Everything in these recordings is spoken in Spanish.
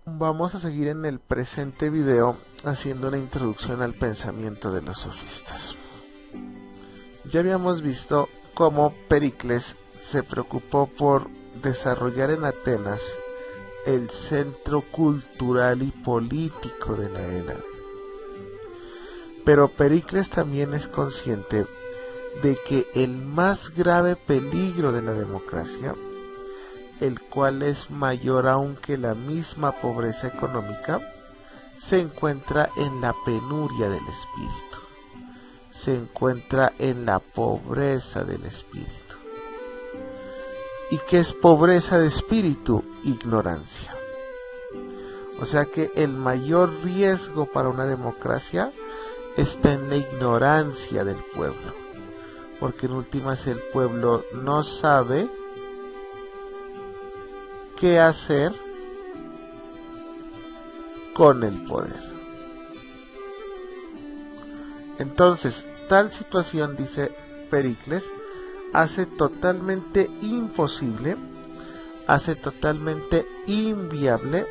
Vamos a seguir en el presente video haciendo una introducción al pensamiento de los sofistas. Ya habíamos visto cómo Pericles se preocupó por desarrollar en Atenas el centro cultural y político de la Hélade. Pero Pericles también es consciente de que el más grave peligro de la democracia, el cual es mayor aún que la misma pobreza económica, se encuentra en la penuria del espíritu, se encuentra en la pobreza del espíritu. ¿Y qué es pobreza de espíritu? Ignorancia. O sea que el mayor riesgo para una democracia está en la ignorancia del pueblo, porque en últimas el pueblo no sabe qué hacer con el poder. Entonces, tal situación, dice Pericles, hace totalmente imposible, hace totalmente inviable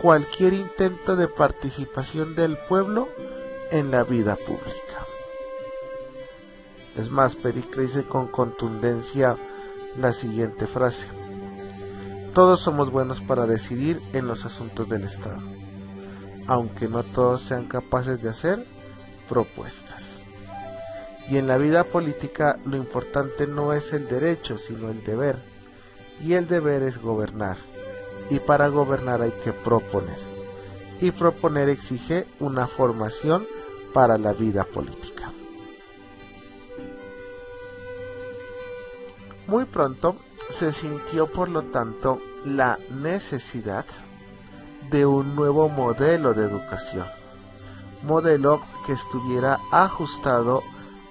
cualquier intento de participación del pueblo en la vida pública. Es más, Pericles dice con contundencia la siguiente frase: todos somos buenos para decidir en los asuntos del Estado, aunque no todos sean capaces de hacer propuestas. Y en la vida política lo importante no es el derecho, sino el deber. Y el deber es gobernar. Y para gobernar hay que proponer. Y proponer exige una formación para la vida política. Muy pronto se sintió, por lo tanto, la necesidad de un nuevo modelo de educación, modelo que estuviera ajustado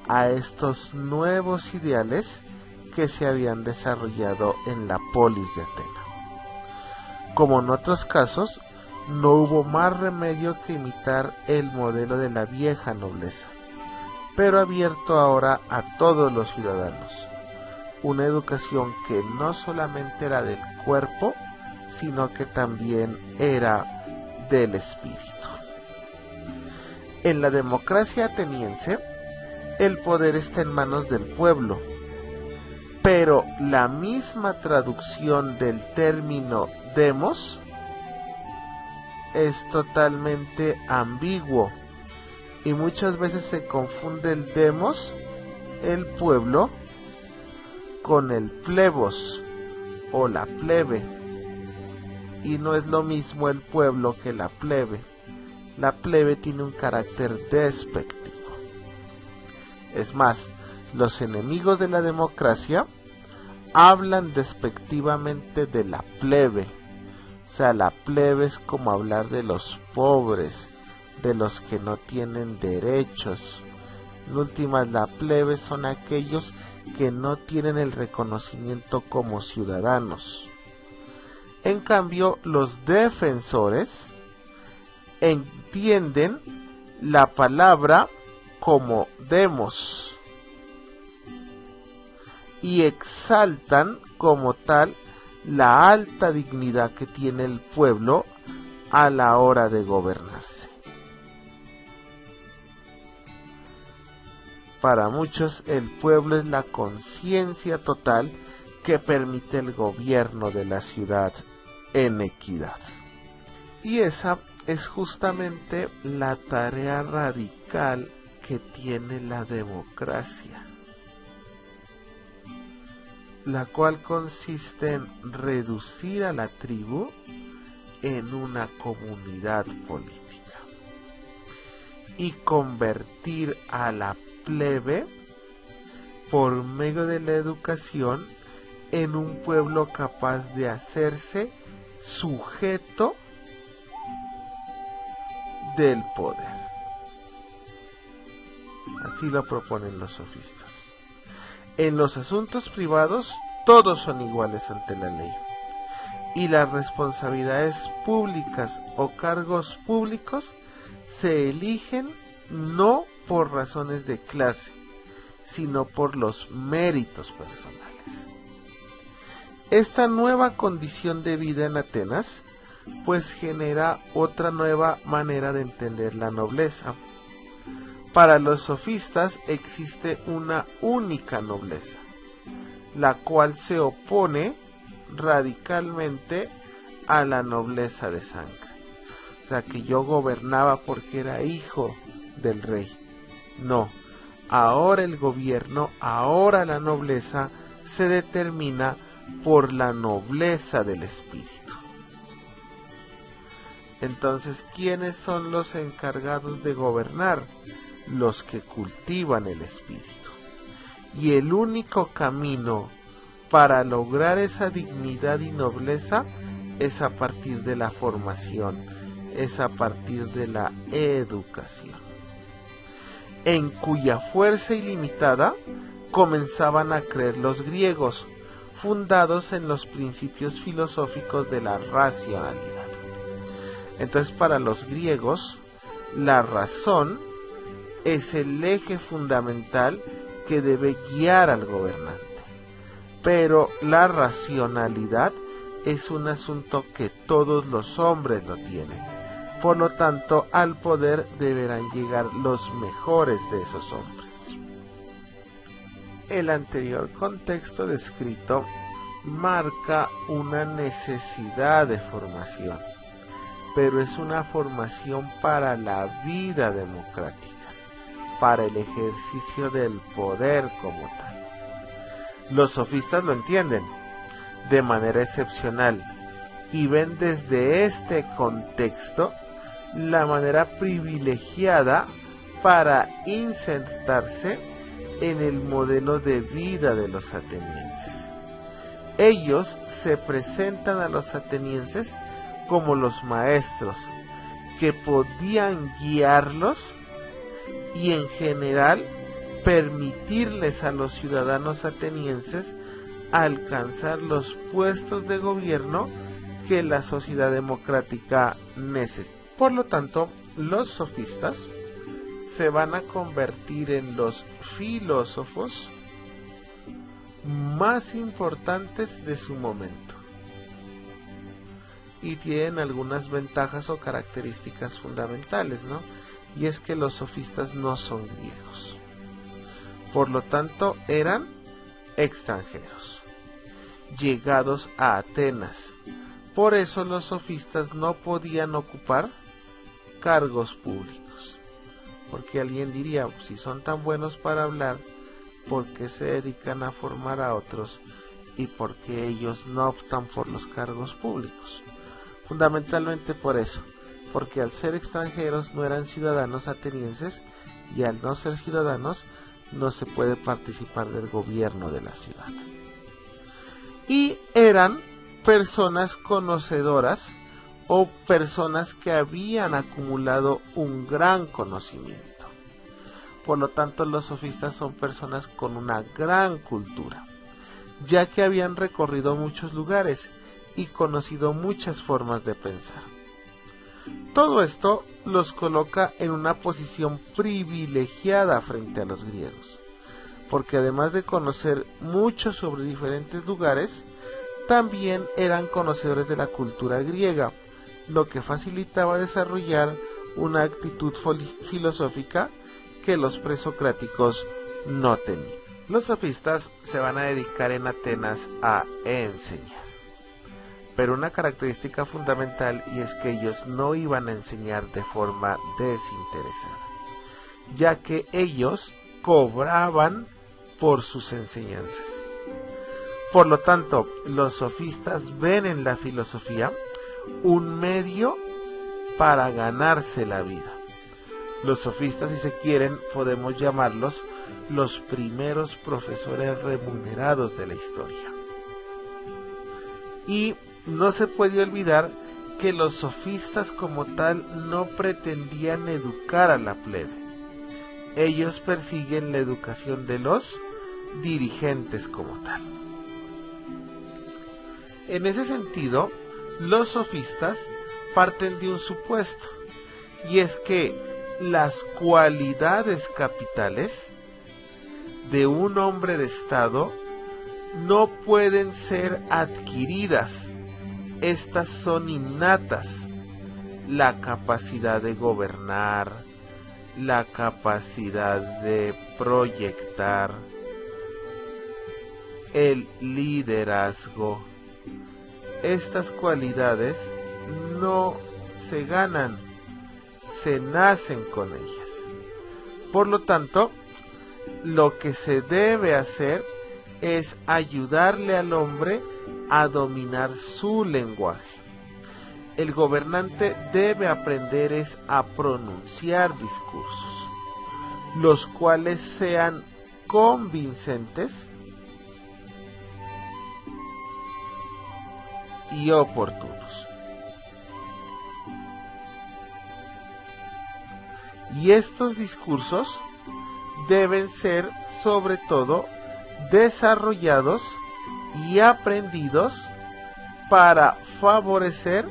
a estos nuevos ideales que se habían desarrollado en la polis de Atena. Como en otros casos, no hubo más remedio que imitar el modelo de la vieja nobleza, pero abierto ahora a todos los ciudadanos. Una educación que no solamente era del cuerpo, sino que también era del espíritu. En la democracia ateniense, el poder está en manos del pueblo, pero la misma traducción del término demos es totalmente ambiguo y muchas veces se confunde el demos, el pueblo, con el plebos o la plebe, y no es lo mismo el pueblo que la plebe. La plebe tiene un carácter despectivo. Es más, los enemigos de la democracia hablan despectivamente de la plebe. O sea, la plebe es como hablar de los pobres, de los que no tienen derechos. En últimas, la plebe son aquellos que no tienen el reconocimiento como ciudadanos. En cambio, los defensores entienden la palabra como demos y exaltan como tal la alta dignidad que tiene el pueblo a la hora de gobernarse. Para muchos, el pueblo es la conciencia total que permite el gobierno de la ciudad en equidad. Y esa es justamente la tarea radical que tiene la democracia, la cual consiste en reducir a la tribu en una comunidad política y convertir a la plebe por medio de la educación en un pueblo capaz de hacerse sujeto del poder. Así lo proponen los sofistas. En los asuntos privados todos son iguales ante la ley, y las responsabilidades públicas o cargos públicos se eligen no por razones de clase, sino por los méritos personales. Esta nueva condición de vida en Atenas pues genera otra nueva manera de entender la nobleza. Para los sofistas existe una única nobleza, la cual se opone radicalmente a la nobleza de sangre. O sea, que yo gobernaba porque era hijo del rey. No, ahora el gobierno, ahora la nobleza se determina por la nobleza del espíritu. Entonces, ¿quiénes son los encargados de gobernar? Los que cultivan el espíritu. Y el único camino para lograr esa dignidad y nobleza es a partir de la formación, es a partir de la educación, en cuya fuerza ilimitada comenzaban a creer los griegos, fundados en los principios filosóficos de la racionalidad. Entonces, para los griegos, la razón es el eje fundamental que debe guiar al gobernante. Pero la racionalidad es un asunto que todos los hombres lo tienen. Por lo tanto, al poder deberán llegar los mejores de esos hombres. El anterior contexto descrito marca una necesidad de formación, pero es una formación para la vida democrática, para el ejercicio del poder como tal. Los sofistas lo entienden de manera excepcional y ven desde este contexto la manera privilegiada para insertarse en el modelo de vida de los atenienses. Ellos se presentan a los atenienses como los maestros que podían guiarlos y en general permitirles a los ciudadanos atenienses alcanzar los puestos de gobierno que la sociedad democrática necesita. Por lo tanto, los sofistas se van a convertir en los filósofos más importantes de su momento y tienen algunas ventajas o características fundamentales, ¿no? Y es que los sofistas no son griegos, por lo tanto eran extranjeros, llegados a Atenas. Por eso los sofistas no podían ocupar cargos públicos, porque alguien diría, si son tan buenos para hablar, ¿por qué se dedican a formar a otros y por qué ellos no optan por los cargos públicos? Fundamentalmente por eso, porque al ser extranjeros no eran ciudadanos atenienses y al no ser ciudadanos no se puede participar del gobierno de la ciudad. Y eran personas conocedoras o personas que habían acumulado un gran conocimiento. Por lo tanto, los sofistas son personas con una gran cultura, ya que habían recorrido muchos lugares y conocido muchas formas de pensar. Todo esto los coloca en una posición privilegiada frente a los griegos, porque además de conocer mucho sobre diferentes lugares, también eran conocedores de la cultura griega, lo que facilitaba desarrollar una actitud filosófica que los presocráticos no tenían. Los sofistas se van a dedicar en Atenas a enseñar, pero una característica fundamental y es que ellos no iban a enseñar de forma desinteresada, ya que ellos cobraban por sus enseñanzas. Por lo tanto, los sofistas ven en la filosofía un medio para ganarse la vida. Los sofistas, si se quieren, podemos llamarlos los primeros profesores remunerados de la historia. Y no se puede olvidar que los sofistas como tal no pretendían educar a la plebe. Ellos persiguen la educación de los dirigentes como tal. En ese sentido, los sofistas parten de un supuesto, y es que las cualidades capitales de un hombre de Estado no pueden ser adquiridas. Estas son innatas. La capacidad de gobernar, la capacidad de proyectar, el liderazgo. Estas cualidades no se ganan, se nacen con ellas. Por lo tanto, lo que se debe hacer es ayudarle al hombre a dominar su lenguaje. El gobernante debe aprender es a pronunciar discursos, los cuales sean convincentes y oportunos. Y estos discursos deben ser, sobre todo, desarrollados y aprendidos para favorecer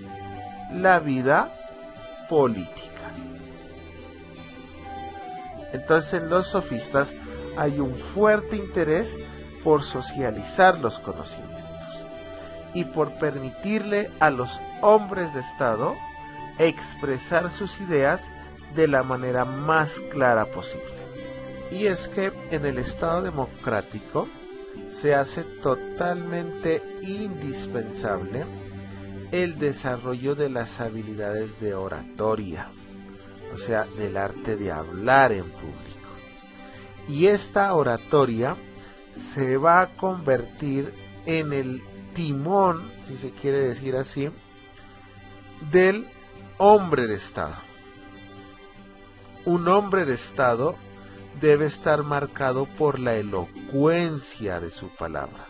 la vida política. Entonces, en los sofistas hay un fuerte interés por socializar los conocimientos y por permitirle a los hombres de Estado expresar sus ideas de la manera más clara posible. Y es que en el Estado democrático se hace totalmente indispensable el desarrollo de las habilidades de oratoria, o sea, del arte de hablar en público. Y esta oratoria se va a convertir en el timón, si se quiere decir así, del hombre de Estado. Un hombre de Estado debe estar marcado por la elocuencia de su palabra.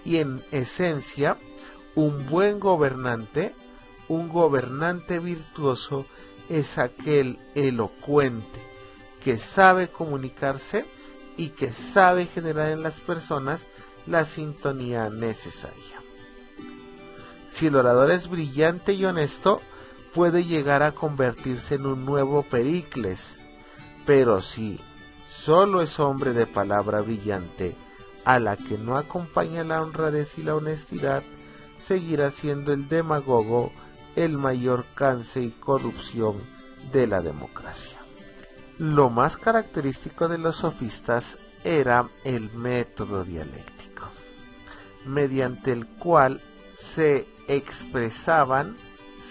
Y en esencia, un buen gobernante, un gobernante virtuoso, es aquel elocuente que sabe comunicarse y que sabe generar en las personas la sintonía necesaria. Si el orador es brillante y honesto, puede llegar a convertirse en un nuevo Pericles, pero si solo es hombre de palabra brillante, a la que no acompaña la honradez y la honestidad, seguirá siendo el demagogo el mayor cáncer y corrupción de la democracia. Lo más característico de los sofistas era el método dialéctico, mediante el cual se expresaban,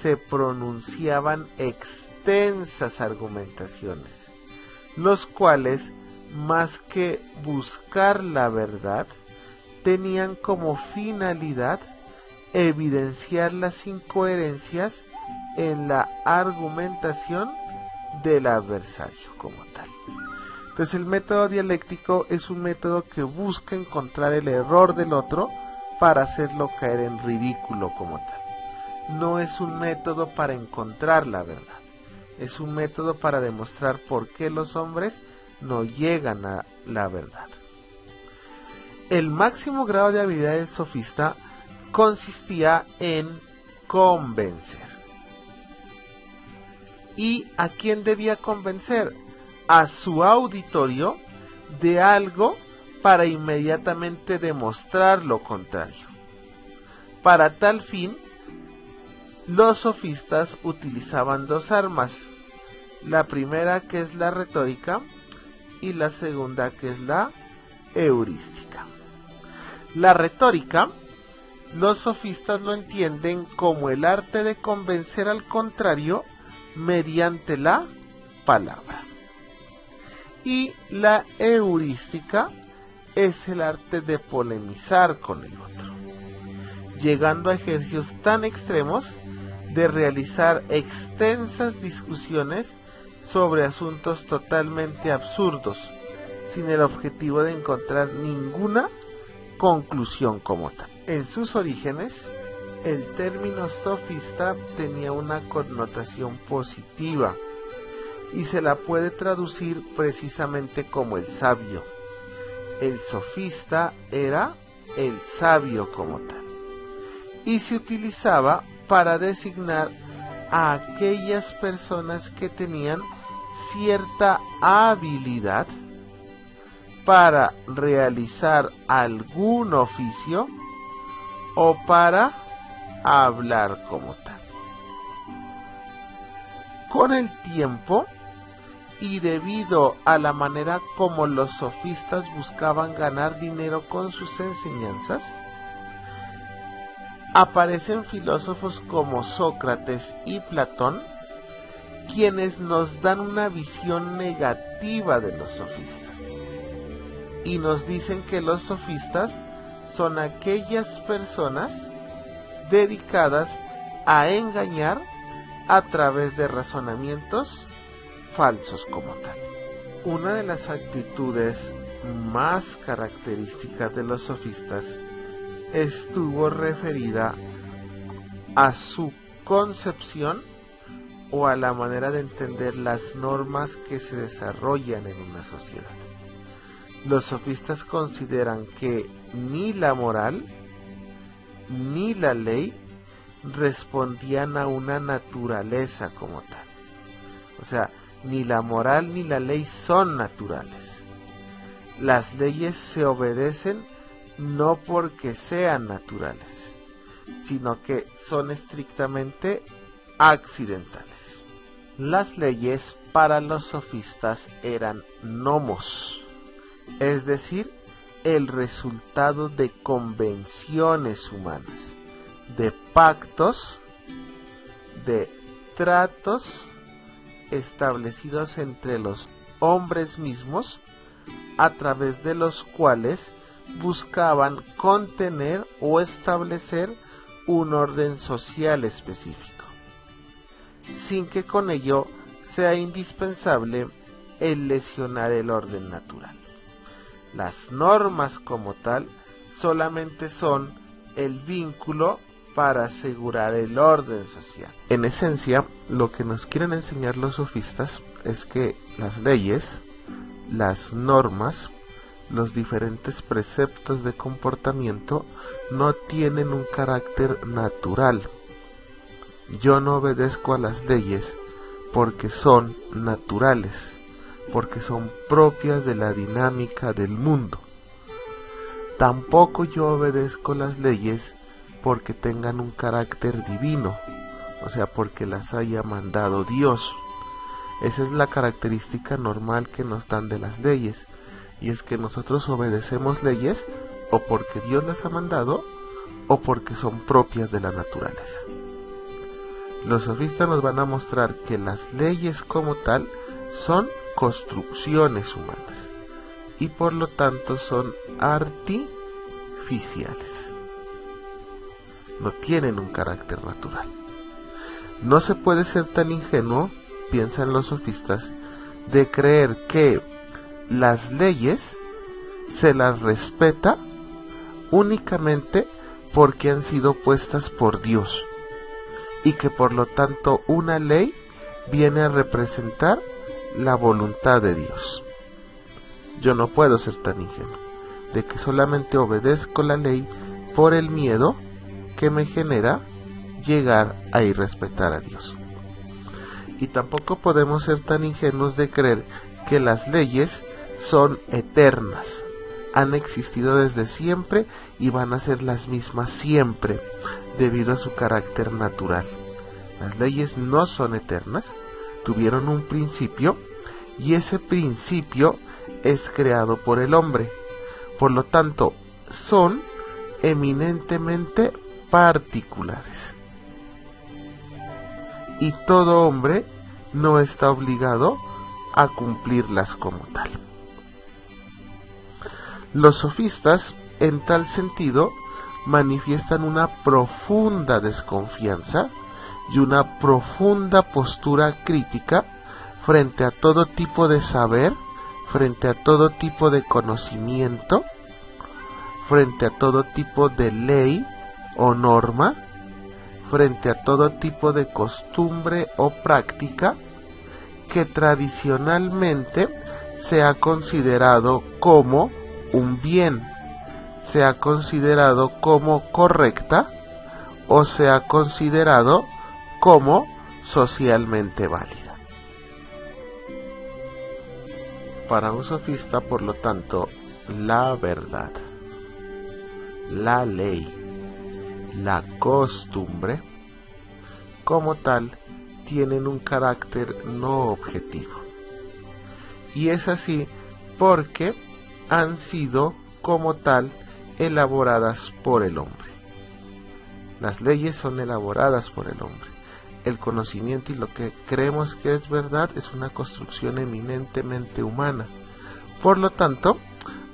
se pronunciaban extensas argumentaciones, los cuales, más que buscar la verdad, tenían como finalidad evidenciar las incoherencias en la argumentación del adversario como tal. Entonces el método dialéctico es un método que busca encontrar el error del otro para hacerlo caer en ridículo como tal. No es un método para encontrar la verdad, es un método para demostrar por qué los hombres no llegan a la verdad. El máximo grado de habilidad del sofista consistía en convencer. ¿Y a quién debía convencer? A su auditorio de algo para inmediatamente demostrar lo contrario. Para tal fin, los sofistas utilizaban dos armas, la primera que es la retórica y la segunda que es la heurística. La retórica, los sofistas lo entienden como el arte de convencer al contrario mediante la palabra. Y la heurística es el arte de polemizar con el otro, llegando a ejercicios tan extremos de realizar extensas discusiones sobre asuntos totalmente absurdos, sin el objetivo de encontrar ninguna conclusión como tal. En sus orígenes, el término sofista tenía una connotación positiva y se la puede traducir precisamente como el sabio. El sofista era el sabio como tal y se utilizaba para designar a aquellas personas que tenían cierta habilidad para realizar algún oficio o para hablar como tal. Con el tiempo, y debido a la manera como los sofistas buscaban ganar dinero con sus enseñanzas, aparecen filósofos como Sócrates y Platón, quienes nos dan una visión negativa de los sofistas y nos dicen que los sofistas son aquellas personas dedicadas a engañar a través de razonamientos falsos como tal. Una de las actitudes más características de los sofistas estuvo referida a su concepción o a la manera de entender las normas que se desarrollan en una sociedad. Los sofistas consideran que ni la moral ni la ley respondían a una naturaleza como tal. O sea, ni la moral ni la ley son naturales. Las leyes se obedecen no porque sean naturales, sino que son estrictamente accidentales. Las leyes para los sofistas eran nomos, es decir, el resultado de convenciones humanas, de pactos, de tratos establecidos entre los hombres mismos, a través de los cuales buscaban contener o establecer un orden social específico, sin que con ello sea indispensable el lesionar el orden natural. Las normas como tal solamente son el vínculo para asegurar el orden social. En esencia, lo que nos quieren enseñar los sofistas es que las leyes, las normas, los diferentes preceptos de comportamiento no tienen un carácter natural. Yo no obedezco a las leyes porque son naturales, porque son propias de la dinámica del mundo. Tampoco yo obedezco las leyes porque tengan un carácter divino, o sea, porque las haya mandado Dios. Esa es la característica normal que nos dan de las leyes, y es que nosotros obedecemos leyes o porque Dios las ha mandado o porque son propias de la naturaleza. Los sofistas nos van a mostrar que las leyes como tal son construcciones humanas y por lo tanto son artificiales. No tienen un carácter natural. No se puede ser tan ingenuo, piensan los sofistas, de creer que las leyes se las respeta únicamente porque han sido puestas por Dios y que por lo tanto una ley viene a representar la voluntad de Dios. Yo no puedo ser tan ingenuo de que solamente obedezco la ley por el miedo que me genera llegar a irrespetar a Dios. Y tampoco podemos ser tan ingenuos de creer que las leyes son eternas, han existido desde siempre y van a ser las mismas siempre, debido a su carácter natural. Las leyes no son eternas, tuvieron un principio y ese principio es creado por el hombre. Por lo tanto, son eminentemente particulares. Y todo hombre no está obligado a cumplirlas como tal. Los sofistas, en tal sentido, manifiestan una profunda desconfianza y una profunda postura crítica frente a todo tipo de saber, frente a todo tipo de conocimiento, frente a todo tipo de ley o norma, frente a todo tipo de costumbre o práctica que tradicionalmente se ha considerado como un bien, se ha considerado como correcta o se ha considerado como socialmente válida. Para un sofista, por lo tanto, la verdad, la ley, la costumbre, como tal, tienen un carácter no objetivo. Y es así porque han sido, como tal, elaboradas por el hombre. Las leyes son elaboradas por el hombre. El conocimiento y lo que creemos que es verdad es una construcción eminentemente humana. Por lo tanto,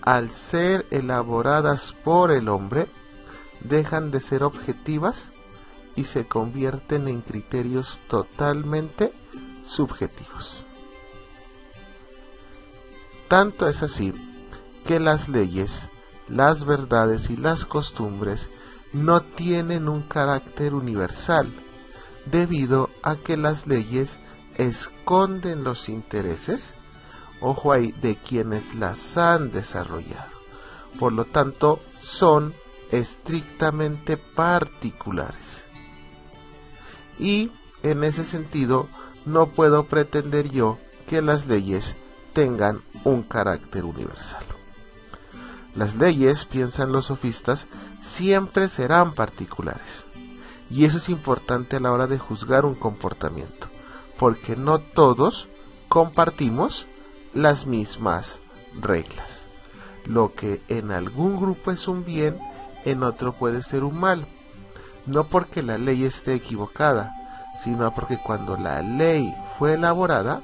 al ser elaboradas por el hombre, dejan de ser objetivas y se convierten en criterios totalmente subjetivos. Tanto es así que las leyes, las verdades y las costumbres no tienen un carácter universal, debido a que las leyes esconden los intereses, ojo ahí, de quienes las han desarrollado. Por lo tanto, son estrictamente particulares. Y en ese sentido, no puedo pretender yo que las leyes tengan un carácter universal. Las leyes, piensan los sofistas, siempre serán particulares. Y eso es importante a la hora de juzgar un comportamiento, porque no todos compartimos las mismas reglas. Lo que en algún grupo es un bien, en otro puede ser un mal. No porque la ley esté equivocada, sino porque cuando la ley fue elaborada,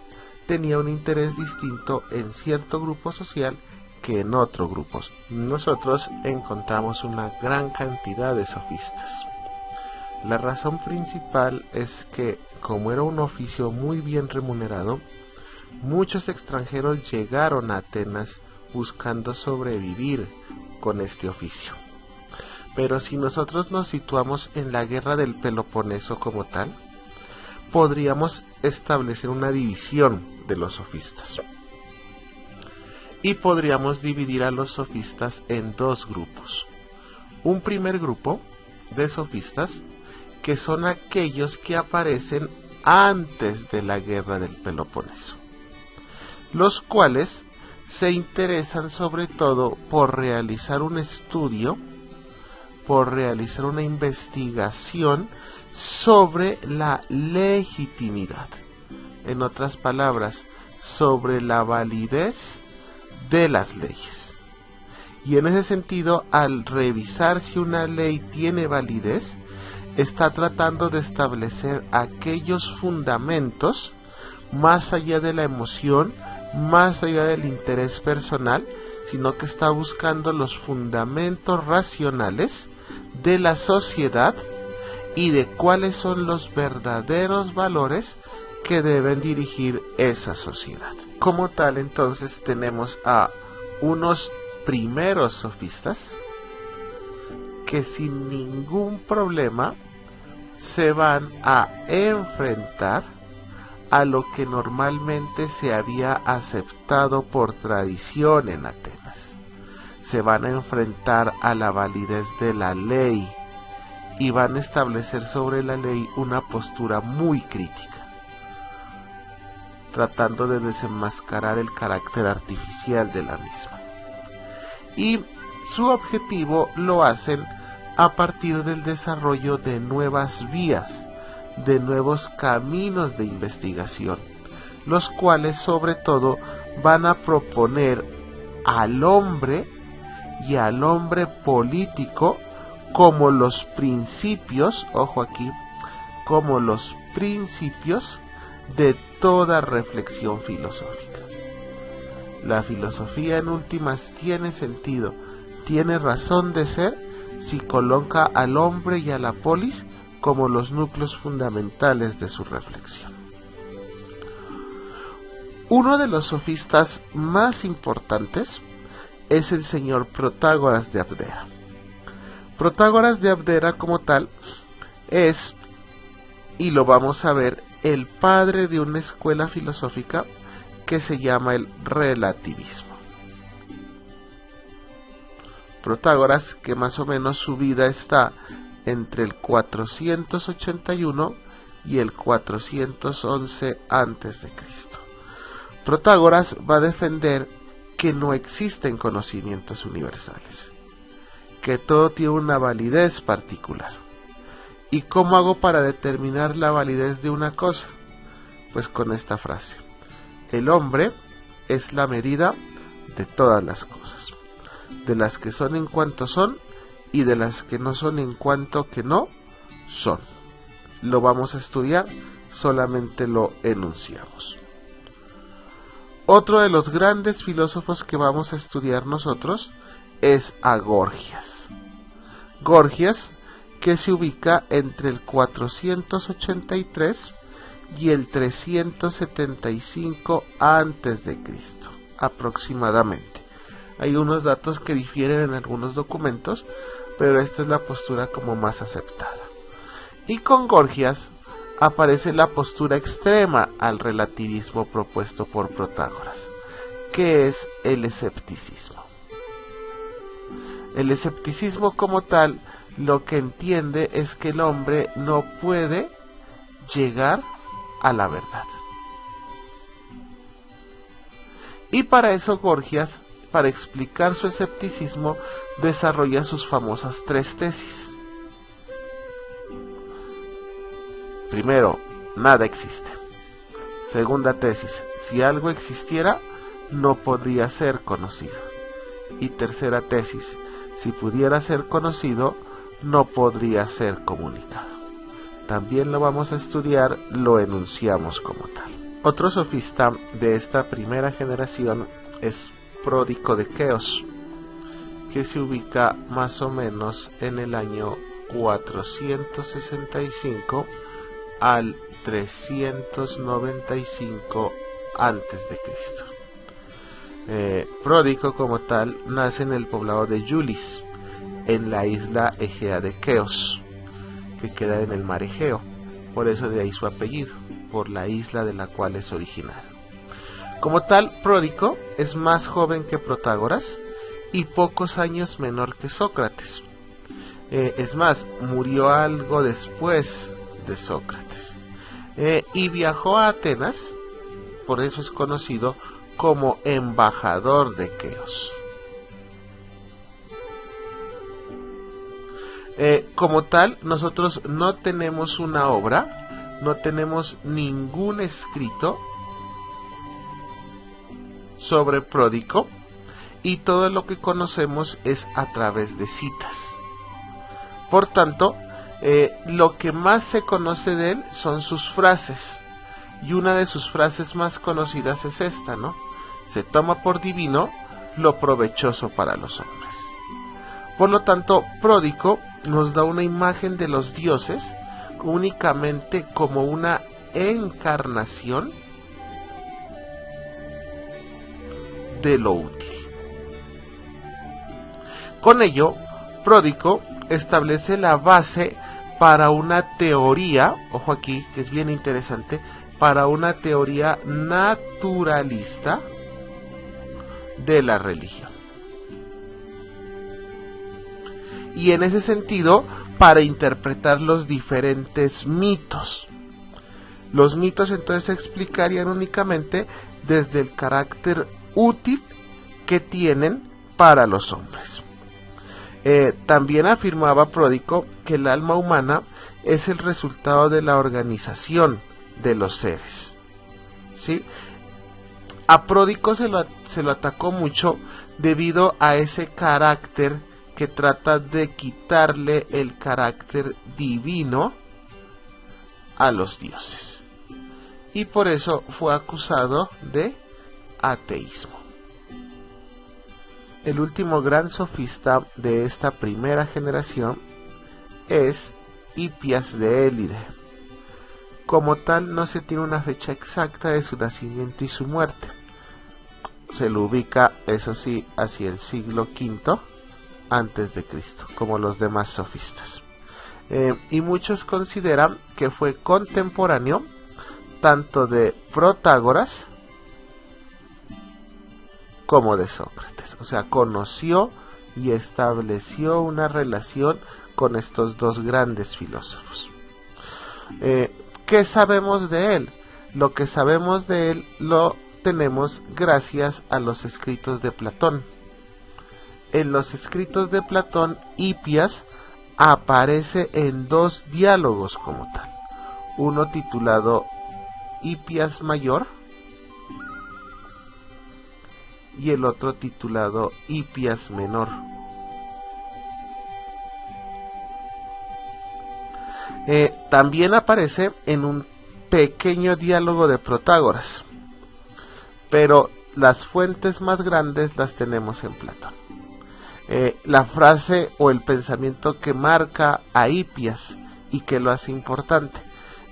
tenía un interés distinto en cierto grupo social que en otros grupos. Nosotros encontramos una gran cantidad de sofistas. La razón principal es que, como era un oficio muy bien remunerado, muchos extranjeros llegaron a Atenas buscando sobrevivir con este oficio. Pero si nosotros nos situamos en la guerra del Peloponeso como tal, podríamos establecer una división de los sofistas. Y podríamos dividir a los sofistas en dos grupos. Un primer grupo de sofistas, que son aquellos que aparecen antes de la guerra del Peloponeso, los cuales se interesan sobre todo por realizar un estudio, por realizar una investigación sobre la legitimidad, en otras palabras, sobre la validez de las leyes. Y en ese sentido, al revisar si una ley tiene validez, está tratando de establecer aquellos fundamentos más allá de la emoción, más allá del interés personal, sino que está buscando los fundamentos racionales de la sociedad y de cuáles son los verdaderos valores que deben dirigir esa sociedad. Como tal, entonces, tenemos a unos primeros sofistas que sin ningún problema se van a enfrentar a lo que normalmente se había aceptado por tradición en Atenas. Se van a enfrentar a la validez de la ley y van a establecer sobre la ley una postura muy crítica, tratando de desenmascarar el carácter artificial de la misma. Y su objetivo lo hacen a partir del desarrollo de nuevas vías, de nuevos caminos de investigación, los cuales sobre todo van a proponer al hombre y al hombre político como los principios, ojo aquí, como los principios de toda reflexión filosófica. La filosofía en últimas tiene sentido, tiene razón de ser si coloca al hombre y a la polis como los núcleos fundamentales de su reflexión. Uno de los sofistas más importantes es el señor Protágoras de Abdera. Protágoras de Abdera como tal es, y lo vamos a ver, el padre de una escuela filosófica que se llama el relativismo. Protágoras, que más o menos su vida está entre el 481 y el 411 a.C. Protágoras va a defender que no existen conocimientos universales, que todo tiene una validez particular. ¿Y cómo hago para determinar la validez de una cosa? Pues con esta frase: el hombre es la medida de todas las cosas, de las que son en cuanto son y de las que no son en cuanto que no son. Lo vamos a estudiar, solamente lo enunciamos. Otro de los grandes filósofos que vamos a estudiar nosotros es a Gorgias. Gorgias, que se ubica entre el 483 y el 375 antes de Cristo, aproximadamente. Hay unos datos que difieren en algunos documentos, pero esta es la postura como más aceptada. Y con Gorgias aparece la postura extrema al relativismo propuesto por Protágoras, que es el escepticismo. El escepticismo como tal lo que entiende es que el hombre no puede llegar a la verdad. Y para eso Gorgias, para explicar su escepticismo, desarrolla sus famosas 3 tesis. Primero, nada existe. Segunda tesis: si algo existiera, no podría ser conocido. Y tercera tesis: si pudiera ser conocido, no podría ser comunicado. También lo vamos a estudiar, lo enunciamos como tal. Otro sofista de esta primera generación es Pródico de Queos, que se ubica más o menos en el año 465 al 395 antes de Cristo. Pródico como tal nace en el poblado de Yulis, en la isla Egea de Queos, que queda en el mar Egeo, por eso de ahí su apellido, por la isla de la cual es originario. Como tal, Pródico es más joven que Protágoras y pocos años menor que Sócrates. Es más, murió algo después de Sócrates. Y viajó a Atenas, por eso es conocido como embajador de Queos. Como tal, nosotros no tenemos una obra, no tenemos ningún escrito sobre Pródico, y todo lo que conocemos es a través de citas. Por tanto, lo que más se conoce de él son sus frases, y una de sus frases más conocidas es esta, ¿no? Se toma por divino lo provechoso para los hombres. Por lo tanto, Pródico nos da una imagen de los dioses únicamente como una encarnación de lo útil. Con ello, Pródico establece la base para una teoría, ojo aquí, que es bien interesante, para una teoría naturalista de la religión. Y en ese sentido, para interpretar los diferentes mitos. Los mitos entonces se explicarían únicamente desde el carácter útil que tienen para los hombres. También afirmaba Pródico que el alma humana es el resultado de la organización de los seres, ¿sí? A Pródico se lo atacó mucho debido a ese carácter que trata de quitarle el carácter divino a los dioses, y por eso fue acusado de ateísmo. El último gran sofista de esta primera generación es Hipias de Élide. Como tal, no se tiene una fecha exacta de su nacimiento y su muerte. Se lo ubica, eso sí, hacia el siglo V antes de Cristo, como los demás sofistas. Y muchos consideran que fue contemporáneo tanto de Protágoras como de Sócrates. O sea, conoció y estableció una relación con estos dos grandes filósofos. ¿Qué sabemos de él? Lo que sabemos de él lo tenemos gracias a los escritos de Platón. En los escritos de Platón, Hipias aparece en 2 diálogos como tal. Uno titulado Hipias Mayor y el otro titulado Hipias Menor. También aparece en un pequeño diálogo de Protágoras, pero las fuentes más grandes las tenemos en Platón. La frase o el pensamiento que marca a Hipias y que lo hace importante,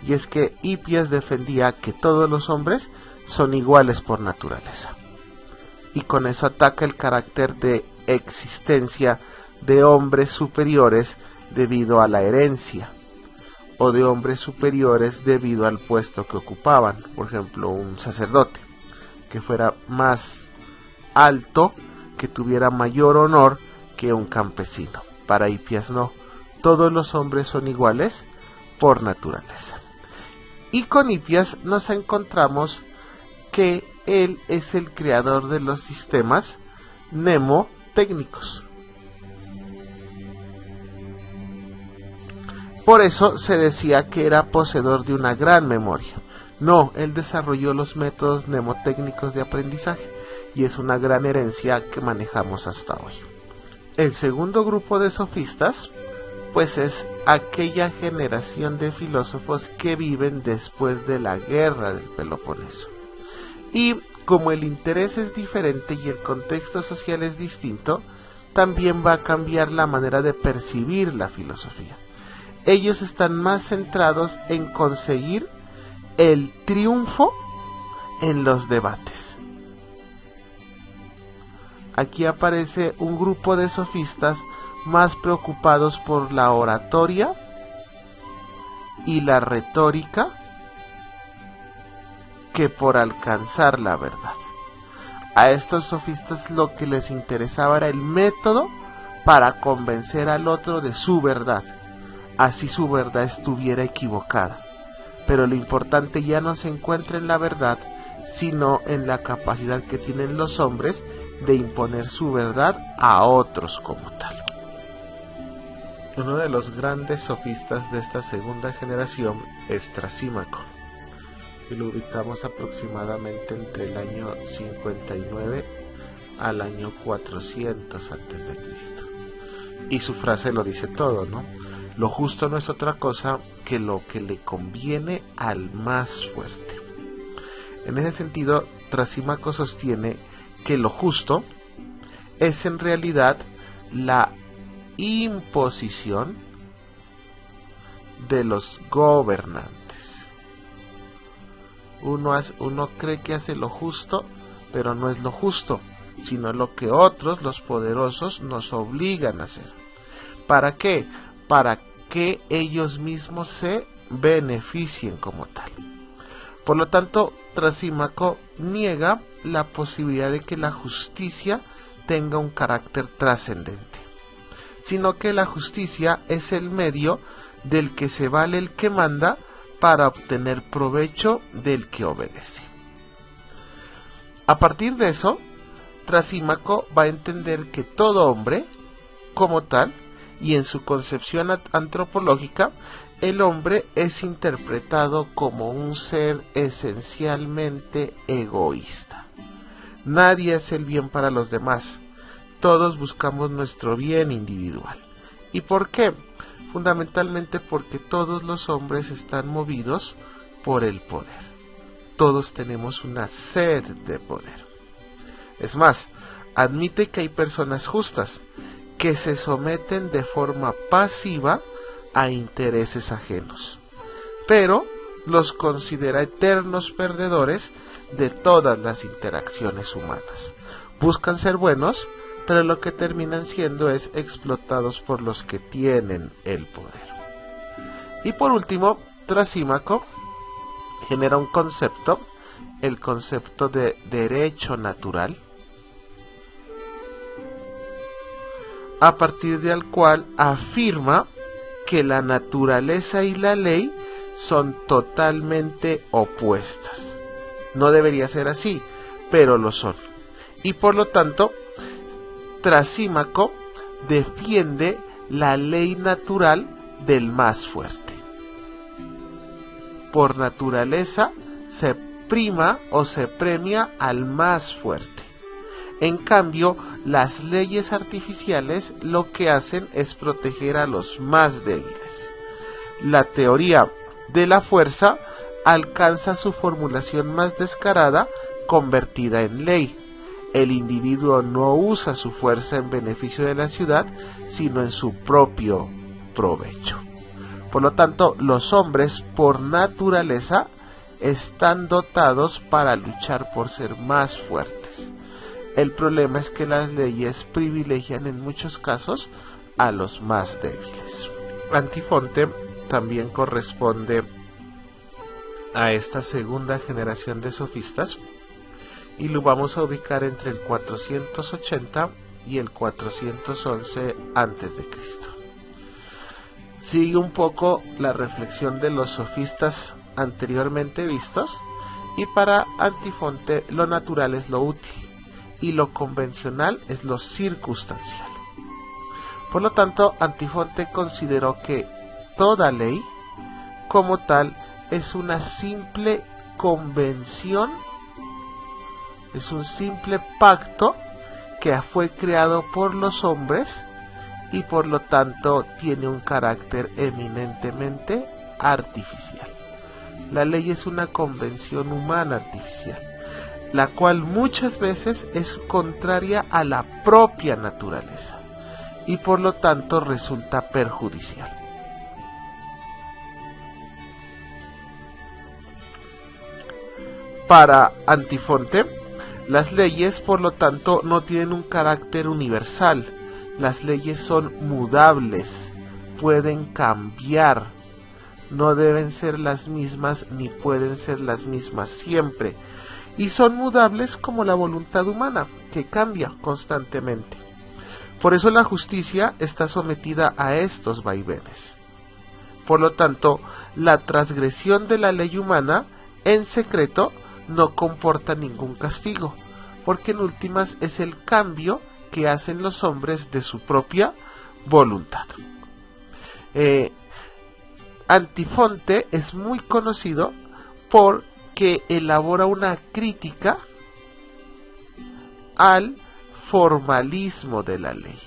y es que Hipias defendía que todos los hombres son iguales por naturaleza, y con eso ataca el carácter de existencia de hombres superiores debido a la herencia, o de hombres superiores debido al puesto que ocupaban. Por ejemplo, un sacerdote que fuera más alto, que tuviera mayor honor que un campesino. Para Hipias no, todos los hombres son iguales por naturaleza. Y con Hipias nos encontramos que él es el creador de los sistemas mnemotécnicos. Por eso se decía que era poseedor de una gran memoria. No, él desarrolló los métodos mnemotécnicos de aprendizaje y es una gran herencia que manejamos hasta hoy. El segundo grupo de sofistas, pues es aquella generación de filósofos que viven después de la guerra del Peloponeso. Y como el interés es diferente y el contexto social es distinto, también va a cambiar la manera de percibir la filosofía. Ellos están más centrados en conseguir el triunfo en los debates. Aquí aparece un grupo de sofistas más preocupados por la oratoria y la retórica que por alcanzar la verdad. A estos sofistas lo que les interesaba era el método para convencer al otro de su verdad, así su verdad estuviera equivocada. Pero lo importante ya no se encuentra en la verdad, sino en la capacidad que tienen los hombres de imponer su verdad a otros como tal. Uno de los grandes sofistas de esta segunda generación es Trasímaco, y lo ubicamos aproximadamente entre el año 59 al año 400 a.C. Y su frase lo dice todo, ¿no? Lo justo no es otra cosa que lo que le conviene al más fuerte. En ese sentido, Trasímaco sostiene que lo justo es en realidad la imposición de los gobernantes. Uno cree que hace lo justo, pero no es lo justo, sino lo que otros, los poderosos, nos obligan a hacer. ¿Para qué? Para que ellos mismos se beneficien como tal. Por lo tanto, Trasímaco niega la posibilidad de que la justicia tenga un carácter trascendente, sino que la justicia es el medio del que se vale el que manda para obtener provecho del que obedece. A partir de eso, Trasímaco va a entender que todo hombre, como tal, y en su concepción antropológica, el hombre es interpretado como un ser esencialmente egoísta. Nadie hace el bien para los demás, todos buscamos nuestro bien individual. ¿Y por qué? Fundamentalmente porque todos los hombres están movidos por el poder. Todos tenemos una sed de poder. Es más, admite que hay personas justas que se someten de forma pasiva a intereses ajenos, pero los considera eternos perdedores de todas las interacciones humanas. Buscan ser buenos, pero lo que terminan siendo es explotados por los que tienen el poder. Y por último, Trasímaco genera un concepto, el concepto de derecho natural, a partir del cual afirma que la naturaleza y la ley son totalmente opuestas. No debería ser así. pero lo son. Y por lo tanto, Trasímaco defiende la ley natural del más fuerte. Por naturaleza se prima o se premia al más fuerte. En cambio, las leyes artificiales lo que hacen es proteger a los más débiles. La teoría de la fuerza alcanza su formulación más descarada convertida en ley. El individuo no usa su fuerza en beneficio de la ciudad, sino en su propio provecho. Por lo tanto, los hombres por naturaleza están dotados para luchar por ser más fuertes. El problema es que las leyes privilegian en muchos casos a los más débiles. Antifonte también corresponde a esta segunda generación de sofistas y lo vamos a ubicar entre el 480 y el 411 a.C. Sigue un poco la reflexión de los sofistas anteriormente vistos, y para Antifonte lo natural es lo útil y lo convencional es lo circunstancial. Por lo tanto, Antifonte consideró que toda ley como tal es una simple convención, es un simple pacto que fue creado por los hombres y por lo tanto tiene un carácter eminentemente artificial. La ley es una convención humana artificial, la cual muchas veces es contraria a la propia naturaleza y por lo tanto resulta perjudicial. Para Antifonte, las leyes por lo tanto no tienen un carácter universal. Las leyes son mudables, pueden cambiar, no deben ser las mismas ni pueden ser las mismas siempre, y son mudables como la voluntad humana, que cambia constantemente. Por eso la justicia está sometida a estos vaivenes. Por lo tanto, la transgresión de la ley humana en secreto no comporta ningún castigo, porque en últimas es el cambio que hacen los hombres de su propia voluntad. Antifonte es muy conocido porque elabora una crítica al formalismo de la ley.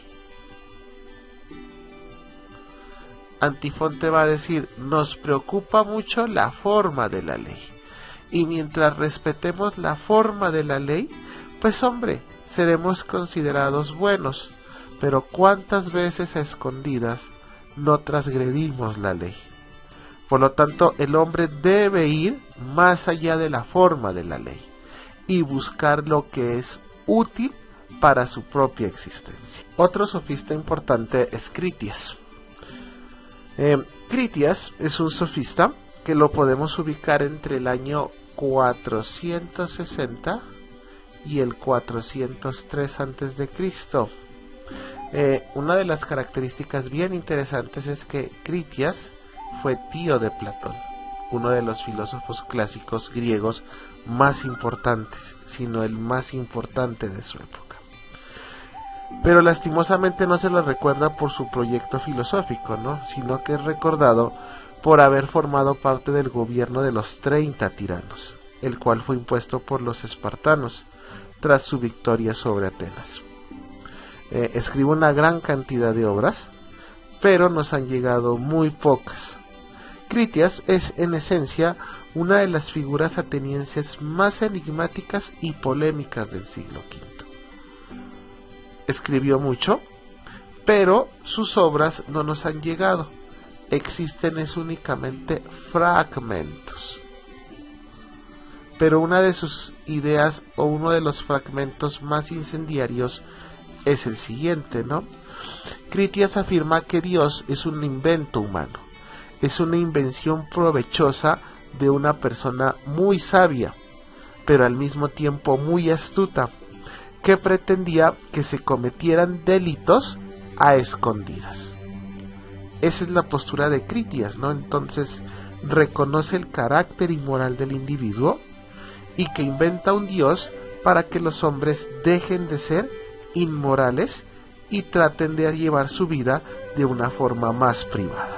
Antifonte va a decir, nos preocupa mucho la forma de la ley, y mientras respetemos la forma de la ley, pues hombre, seremos considerados buenos, pero ¿cuántas veces a escondidas no transgredimos la ley? Por lo tanto, el hombre debe ir más allá de la forma de la ley y buscar lo que es útil para su propia existencia. Otro sofista importante es Critias. Critias es un sofista que lo podemos ubicar entre el año 460 y el 403 a.C. Una de las características bien interesantes es que Critias fue tío de Platón, uno de los filósofos clásicos griegos más importantes, sino el más importante de su época. Pero lastimosamente no se lo recuerda por su proyecto filosófico, ¿no? Sino que es recordado por haber formado parte del gobierno de los 30 tiranos, el cual fue impuesto por los espartanos tras su victoria sobre Atenas. Escribe una gran cantidad de obras, pero nos han llegado muy pocas. Critias es en esencia una de las figuras atenienses más enigmáticas y polémicas del siglo V. Escribió mucho, pero sus obras no nos han llegado. Existen únicamente fragmentos. Pero una de sus ideas o uno de los fragmentos más incendiarios es el siguiente, ¿no? Critias afirma que Dios es un invento humano, es una invención provechosa de una persona muy sabia, pero al mismo tiempo muy astuta, que pretendía que se cometieran delitos a escondidas. Esa es la postura de Critias, ¿no? Entonces reconoce el carácter inmoral del individuo y que inventa un Dios para que los hombres dejen de ser inmorales y traten de llevar su vida de una forma más privada.